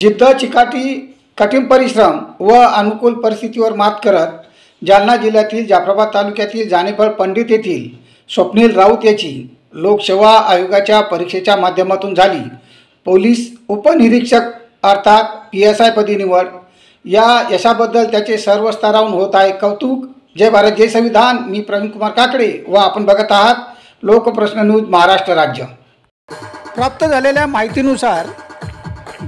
जिद्द चिकाटी कठीण परिश्रम व अनुकूल परिस्थितीवर मात करत जालना जिल्ह्यातील जाफराबाद तालुक्यातील जानेफळ पंडित येथील स्वप्नील राऊत याची लोकसेवा आयोगाच्या परीक्षेच्या माध्यमातून झाली पोलीस उपनिरीक्षक अर्थात PSI पदी निवड। या यशाबद्दल त्याचे सर्व स्तरावरून होत आहे कौतुक। जय भारत जय संविधान। मी प्रवीण कुमार काकडे व आपण बघत आहात लोकप्रश्न न्यूज महाराष्ट्र राज्य। प्राप्त झालेल्या माहितीनुसार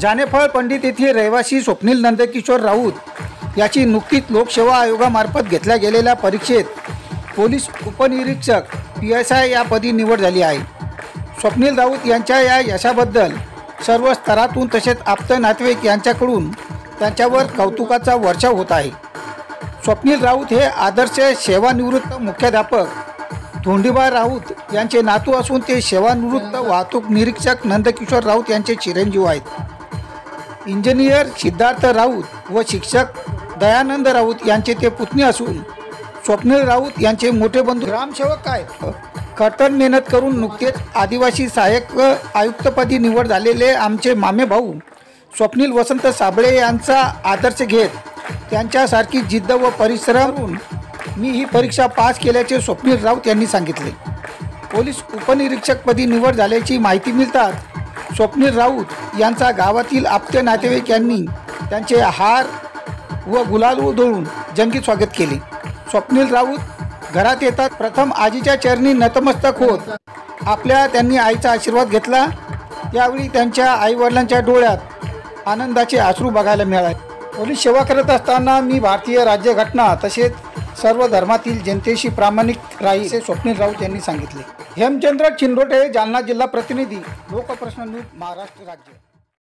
जानेफळ पंडित येथील रहिवासी स्वप्नील नंदकिशोर राऊत याची नुकतीच लोकसेवा आयोगामार्फत घेतल्या गेलेल्या परीक्षेत पोलीस उपनिरीक्षक PSI या पदी निवड झाली आहे। स्वप्नील राऊत यांच्या या यशाबद्दल सर्व स्तरातून तसेच आप्त नातेवाईक यांच्याकडून त्यांच्यावर कौतुकाचा वर्षाव होत आहे। स्वप्नील राऊत हे आदर्श सेवानिवृत्त मुख्याध्यापक धोंडीबा राऊत यांचे नातू असून ते सेवानिवृत्त वाहतूक निरीक्षक नंदकिशोर राऊत यांचे चिरंजीव आहेत। इंजिनियर सिद्धार्थ राऊत व शिक्षक दयानंद राऊत यांचे ते पुतणी असून स्वप्नील राऊत यांचे मोठे बंधू ग्रामसेवक आहेत। कठोर मेहनत करून नुकतेच आदिवासी सहाय्यक आयुक्तपदी निवड झालेले आमचे मामे भाऊ स्वप्नील वसंत साबळे यांचा आदर्श घेत त्यांच्यासारखी जिद्द व परिश्रम मी ही परीक्षा पास केल्याचे स्वप्नील राऊत यांनी सांगितले। पोलीस उपनिरीक्षकपदी निवड झाल्याची माहिती मिळताच स्वप्नील राऊत यांचा गावातील आप्त नातेवाईक यांनी त्यांचे हार व गुलाल उधळून जंगी स्वागत केले। स्वप्नील राऊत घरात येतात प्रथम आजीच्या चरणी नतमस्तक होत आपल्या त्यांनी आईचा आशीर्वाद घेतला। यावेळी त्यांच्या आईवडिलांच्या डोळ्यात आनंदाचे अश्रू बघायला मिळाले। पोलीस सेवा करत असताना मी भारतीय राज्यघटना तसेच सर्व धर्मातील जनतेशी प्रामाणिक राहील असे स्वप्नील राऊत यांनी सांगितले। हेमचंद्र चिंदोटे, जालना जिल्हा प्रतिनिधी, लोकप्रश्न न्यूज महाराष्ट्र राज्य।